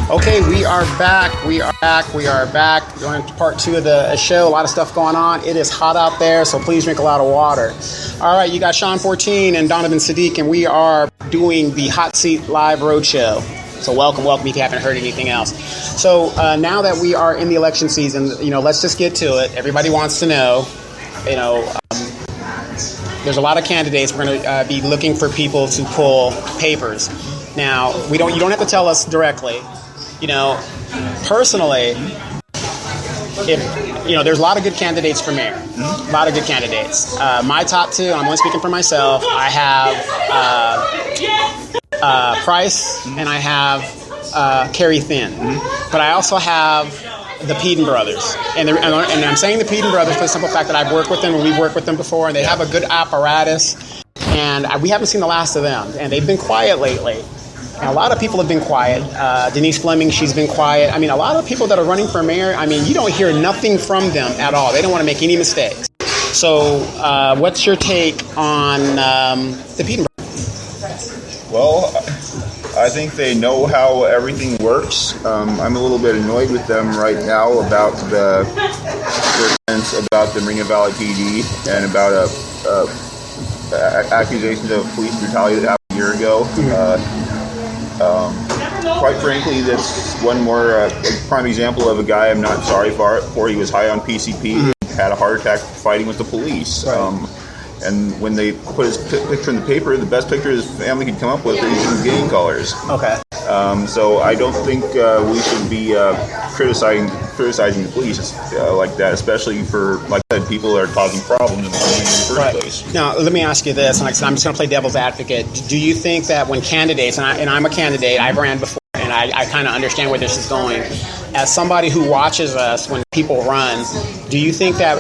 Okay, we are back. We are back. Going to part 2 of the show. A lot of stuff going on. It is hot out there, so please drink a lot of water. All right, you got Sean 14 and Donovan Sadiq, and we are doing the Hot Seat Live Roadshow. So welcome if you haven't heard anything else. So now that we are in the election season, let's just get to it. Everybody wants to know, there's a lot of candidates. We're going to be looking for people to pull papers. Now, you don't have to tell us directly. Personally, there's a lot of good candidates for mayor. A lot of good candidates. My top 2, I'm only speaking for myself. I have Price and I have Kerry Thin. But I also have the Peden brothers. And I'm saying the Peden brothers for the simple fact that I've worked with them and we've worked with them before, and they have a good apparatus. And we haven't seen the last of them. And they've been quiet lately. And a lot of people have been quiet. Denise Fleming, she's been quiet. I mean, a lot of people that are running for mayor, you don't hear nothing from them at all. They don't want to make any mistakes. So what's your take on the Peden brothers? Well, I think they know how everything works. I'm a little bit annoyed with them right now about their comments about the Moreno Valley PD and about accusations of police brutality that happened a year ago. Quite frankly, that's one more prime example of a guy I'm not sorry for. He was high on PCP, had a heart attack fighting with the police. Right. And when they put his picture in the paper, the best picture his family could come up with is using gang colors. Okay. So I don't think we should be criticizing the police like that, especially for, like I said, people that are causing problems in the first place. Now, let me ask you this, and like I said, I'm just going to play devil's advocate. Do you think that when candidates, and I'm a candidate, I've ran before, and I kind of understand where this is going. As somebody who watches us when people run, do you think that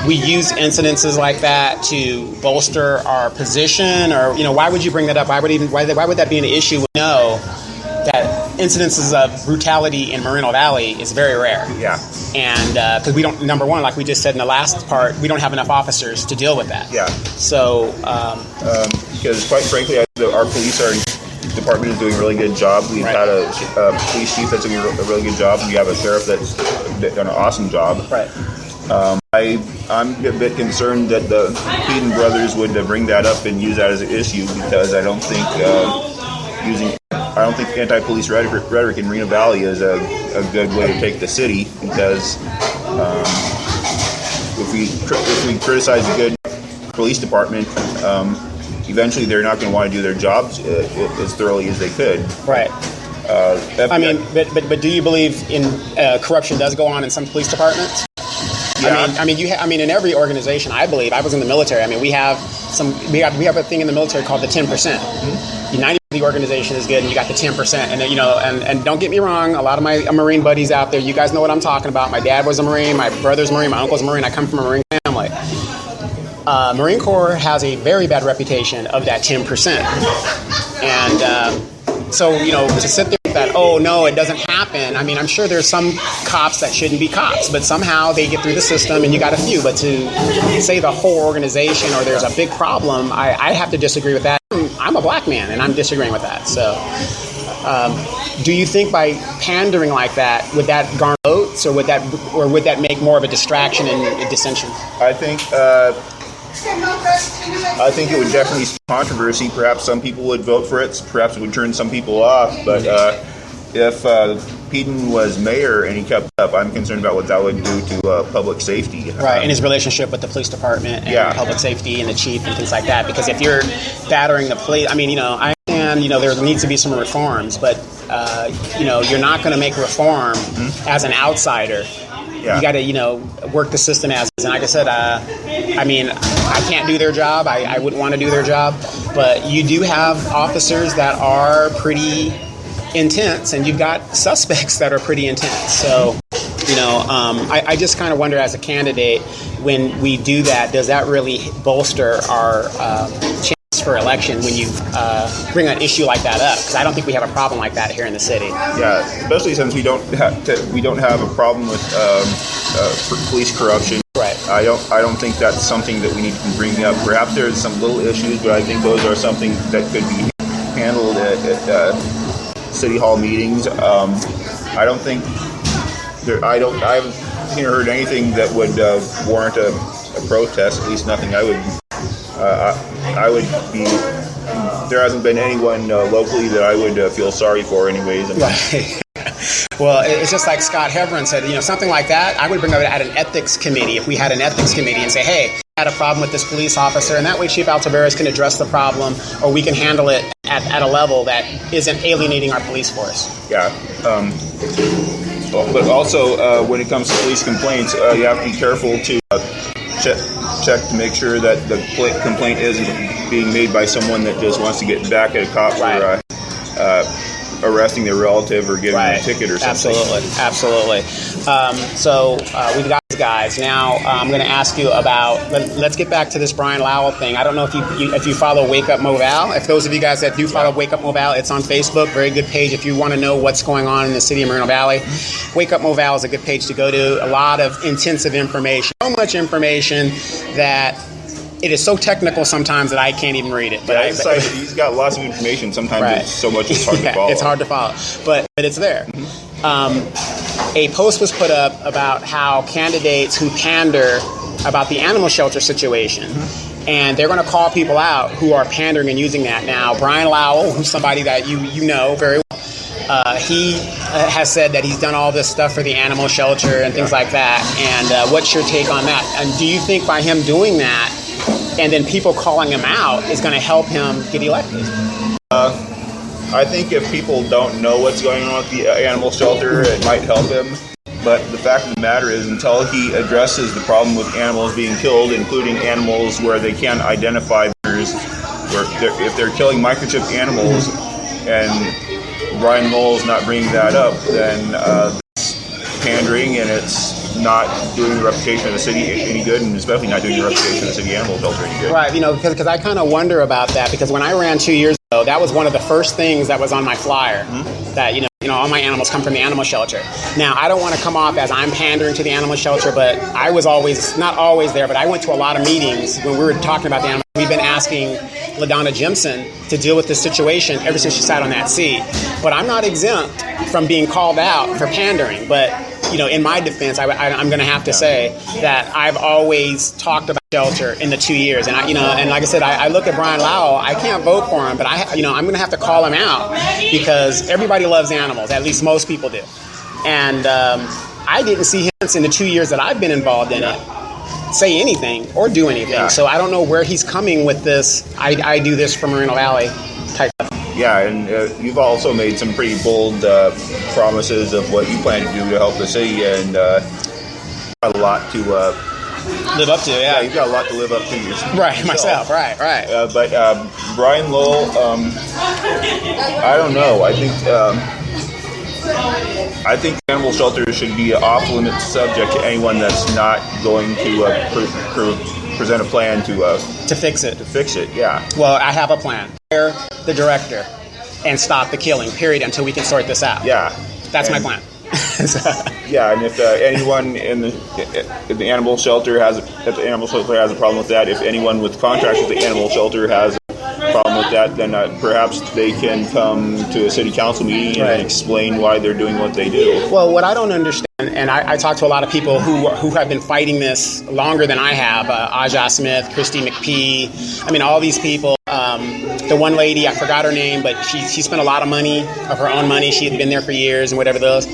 we use incidences like that to bolster our position, or why would you bring that up? Why would that be an issue? We know that incidences of brutality in Moreno Valley is very rare. Yeah. And because we don't, number one, like we just said in the last part, we don't have enough officers to deal with that. Yeah. So because quite frankly, our police department is doing a really good job. We've had a police chief that's doing a really good job. We have a sheriff that's done an awesome job. Right. I'm a bit concerned that the Peden brothers would bring that up and use that as an issue, because I don't think anti-police rhetoric in Moreno Valley is a good way to take the city, because if we criticize a good police department, eventually they're not going to want to do their jobs as thoroughly as they could. Right. But do you believe in corruption does go on in some police departments? Yeah. In every organization, I believe. I was in the military. We have a thing in the military called the 10%. Mm-hmm. 90% of the organization is good, and you got the 10%. And and don't get me wrong, a lot of my Marine buddies out there, you guys know what I'm talking about. My dad was a Marine, my brother's a Marine, my uncle's a Marine. I come from a Marine family. Marine Corps has a very bad reputation of that 10%. And so, to sit there with that, oh, no, it doesn't happen. I'm sure there's some cops that shouldn't be cops, but somehow they get through the system and you got a few. But to say the whole organization or there's a big problem, I have to disagree with that. I'm a black man and I'm disagreeing with that. So do you think by pandering like that, would that garner votes, or would that make more of a distraction and dissension? I think it would definitely see controversy. Perhaps some people would vote for it. Perhaps it would turn some people off. But if Peden was mayor and he kept up, I'm concerned about what that would do to public safety. Right, and his relationship with the police department and public safety and the chief and things like that. Because if you're battering the police, I understand, there needs to be some reforms, but, you're not going to make reform as an outsider. Yeah. You got to, work the system as is. And like I said, I can't do their job. I wouldn't want to do their job. But you do have officers that are pretty intense, and you've got suspects that are pretty intense. So, I just kind of wonder, as a candidate, when we do that, does that really bolster our chance for election when you bring an issue like that up? Because I don't think we have a problem like that here in the city. Yeah, especially since we don't have a problem with police corruption. Right. I don't think that's something that we need to bring up. Perhaps there's some little issues, but I think those are something that could be handled city hall meetings. I don't think I haven't seen or heard anything that would warrant a protest. At least nothing I would be. There hasn't been anyone locally that I would feel sorry for, anyways. Right. Well, it's just like Scott Heverin said, something like that, I would bring it at an ethics committee, if we had an ethics committee, and say, hey, I had a problem with this police officer, and that way Chief Altaveras can address the problem, or we can handle it at a level that isn't alienating our police force. Yeah. But also, when it comes to police complaints, you have to be careful to check to make sure that the complaint isn't being made by someone that just wants to get back at a cop for arresting their relative or giving them a ticket or something. Absolutely. So we've got these guys. Now I'm going to ask you about, let's get back to this Brian Lowell thing. I don't know if you follow Wake Up Moval. If those of you guys that do follow Wake Up Moval, it's on Facebook. Very good page if you want to know what's going on in the city of Moreno Valley. Wake Up Moval is a good page to go to. A lot of intensive information. So much information that it is so technical sometimes that I can't even read it. But he's got lots of information. Sometimes it's so much it's hard to follow. It's hard to follow, but it's there. A post was put up about how candidates who pander about the animal shelter situation, and they're going to call people out who are pandering and using that. Now, Brian Lowell, who's somebody that you know very well, he has said that he's done all this stuff for the animal shelter and things like that. And what's your take on that? And do you think by him doing that, and then people calling him out, is going to help him get elected? I think if people don't know what's going on with the animal shelter, it might help him. But the fact of the matter is, until he addresses the problem with animals being killed, including animals where they can't identify if they're killing microchipped animals, and Brian Lowell's not bringing that up, then it's pandering, and it's not doing the reputation of the city any good, and especially not doing the reputation of the city animal shelter any good. Right, because I kind of wonder about that, because when I ran 2 years ago, that was one of the first things that was on my flyer, that, all my animals come from the animal shelter. Now, I don't want to come off as I'm pandering to the animal shelter, but I was not always there, but I went to a lot of meetings when we were talking about the animals. We've been asking LaDonna Jimson to deal with this situation ever since she sat on that seat. But I'm not exempt from being called out for pandering, but in my defense, I'm going to have to say that I've always talked about shelter in the 2 years, and and like I said, I look at Brian Lowell. I can't vote for him, but I'm going to have to call him out, because everybody loves animals. At least most people do, and I didn't see him in the 2 years that I've been involved in it say anything or do anything. Yeah. So I don't know where he's coming with this. I do this for Moreno Valley type of. Yeah, and you've also made some pretty bold promises of what you plan to do to help the city, and got a lot to live up to. Yeah, you've got a lot to live up to yourself. Right, myself. Right. But Brian Lowell, I don't know. I think animal shelter should be an off-limits subject to anyone that's not going to present a plan to fix it. To fix it, yeah. Well, I have a plan. Hire the director and stop the killing, period, until we can sort this out. Yeah. That's my plan. Yeah, and if anyone in the animal shelter has a problem with that, if anyone with contracts with the animal shelter has a problem with that, then perhaps they can come to a city council meeting and explain why they're doing what they do. Well, what I don't understand, and I talk to a lot of people who have been fighting this longer than I have, Aja Smith, Christy McPhee, all these people. The one lady, I forgot her name, but she spent a lot of money, of her own money. She had been there for years and whatever those.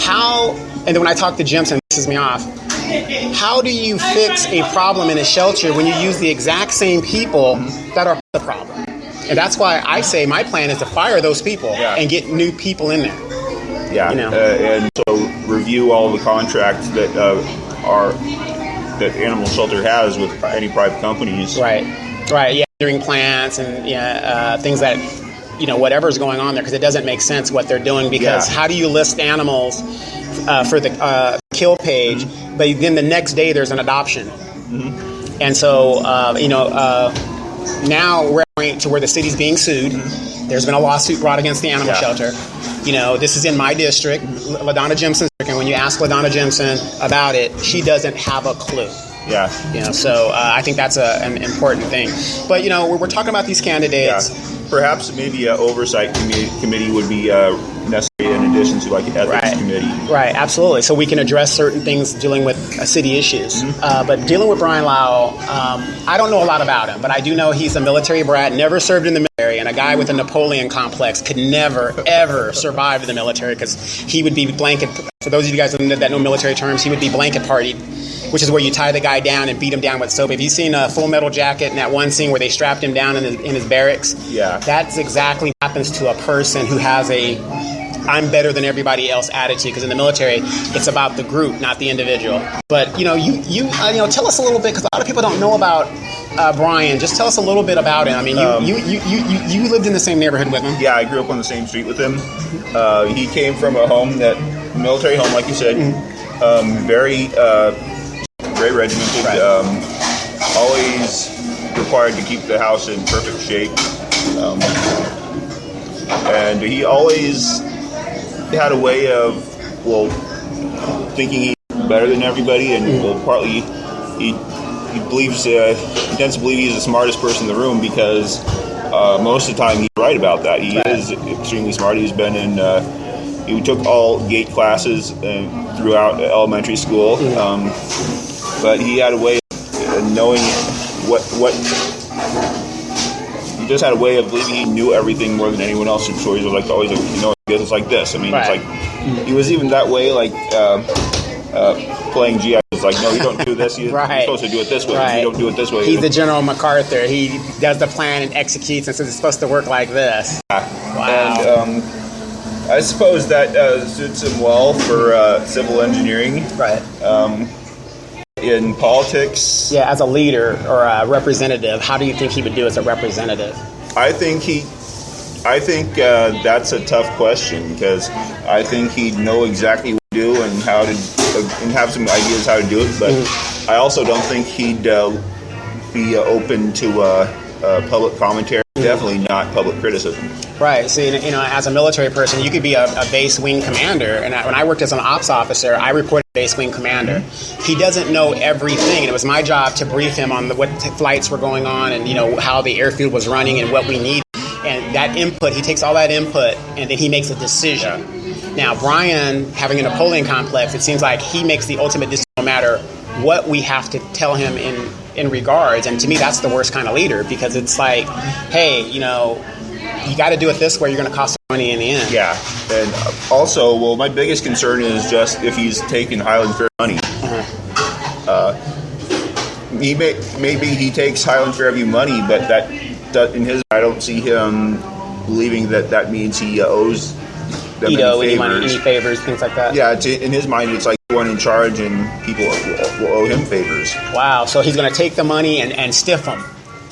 And then when I talk to Jimson, it pisses me off. How do you fix a problem in a shelter when you use the exact same people that are the problem? And that's why I say my plan is to fire those people and get new people in there. Yeah, and so review all the contracts that that animal shelter has with any private companies. Right. Yeah, during plants and things that whatever's going on there, because it doesn't make sense what they're doing. Because how do you list animals for the kill page, but then the next day there's an adoption? And so now we're at a point to where the city's being sued. There's been a lawsuit brought against the animal shelter. This is in my district, LaDonna Jimson's district, and when you ask LaDonna Jimson about it, she doesn't have a clue. Yeah. So I think that's an important thing. But we're talking about these candidates. perhaps maybe an oversight committee would be necessary in addition to like an ethics committee. Right, absolutely. So we can address certain things dealing with city issues. But dealing with Brian Lau, I don't know a lot about him, but I do know he's a military brat, never served in the military, and a guy with a Napoleon complex could never, ever survive in the military because he would be blanket. For those of you guys that know military terms, he would be blanket partied, which is where you tie the guy down and beat him down with soap. Have you seen a Full Metal Jacket in that one scene where they strapped him down in his barracks? Yeah. That's exactly what happens to a person who has a I'm better than everybody else attitude, because in the military, it's about the group, not the individual. But, you tell us a little bit, because a lot of people don't know about Brian. Just tell us a little bit about him. I mean, you lived in the same neighborhood with him. Yeah, I grew up on the same street with him. He came from a military home, like you said, very regimented, always required to keep the house in perfect shape. And he always had a way of, thinking he's better than everybody, and partly he believes, he tends to believe he's the smartest person in the room because most of the time he's right about that. He is extremely smart. He's been in, he took all gate classes throughout elementary school, but he had a way of knowing what he just had a way of believing he knew everything more than anyone else. So he was like always, it's like this. I mean, it's like he was even that way, like playing GI. It's like, no, you don't do this. You're supposed to do it this way. You don't do it this way. He's the General MacArthur. He does the plan and executes, and says it's supposed to work like this. Wow. And I suppose that suits him well for civil engineering. Right. In politics, as a leader or a representative, how do you think he would do as a representative? I think that's a tough question, because I think he'd know exactly what to do and how to, and have some ideas how to do it. But I also don't think he'd be open to public commentary. Definitely not public criticism. Right. So, as a military person, you could be a base wing commander. And when I worked as an ops officer, I reported to base wing commander. He doesn't know everything. And it was my job to brief him on what flights were going on and, how the airfield was running and what we needed. And that input, he takes all that input and then he makes a decision. Now, Brian, having a Napoleon complex, it seems like he makes the ultimate decision no matter what we have to tell him in regards. And to me, that's the worst kind of leader, because it's like, hey, you got to do it this way. You're going to cost money in the end. Yeah. And also, my biggest concern is just if he's taking Highland Fair money. Maybe he takes Highland Fairview money, but that in his, I don't see him believing that means he owes them any favors, things like that. Yeah, in his mind, it's like one in charge, and people will owe him favors. Wow, so he's going to take the money and stiff them.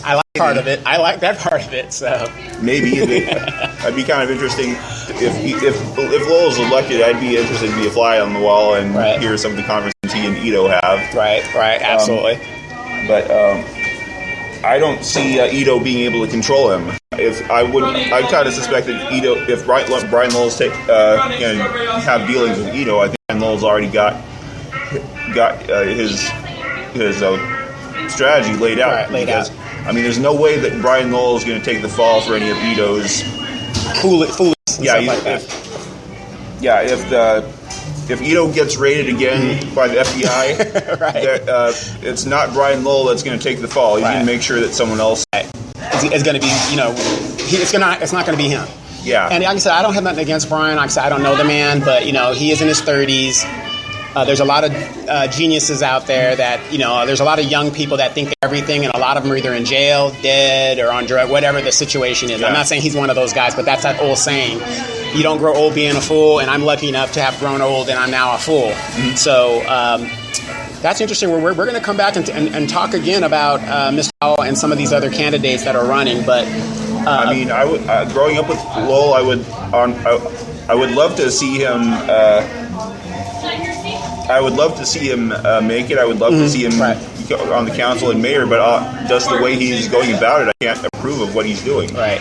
I like part of it. I like that part of it. So maybe it'd be kind of interesting if Lowell's elected. I'd be interested to be a fly on the wall and hear some of the conversations he and Ito have. Right, absolutely. But I don't see Ito being able to control him. I kind of suspect that Ito, if Brian Lowell's have dealings with Ito, I think Brian Lowell's already got his strategy laid out. I mean, there's no way that Brian Lowell is going to take the fall for any of Ito's foolish. If Ito gets raided again by the FBI, it's not Brian Lowell that's going to take the fall. He's going to make sure that someone else is going to be, it's not going to be him. Yeah. And like I said, I don't have nothing against Brian. Like I said, I don't know the man, but he is in his 30s. There's a lot of geniuses out there that, there's a lot of young people that think everything, and a lot of them are either in jail, dead, or on drug, whatever the situation is. Yeah. I'm not saying he's one of those guys, but that's that old saying. You don't grow old being a fool, and I'm lucky enough to have grown old, and I'm now a fool. Mm-hmm. So that's interesting. We're going to come back and talk again about Mr. Howell and some of these other candidates that are running. But I mean, I would growing up with Lowell, I would love to see him. I would love to see him make it. I would love to see him on the council and mayor, but just the way he's going about it, I can't approve of what he's doing. Right.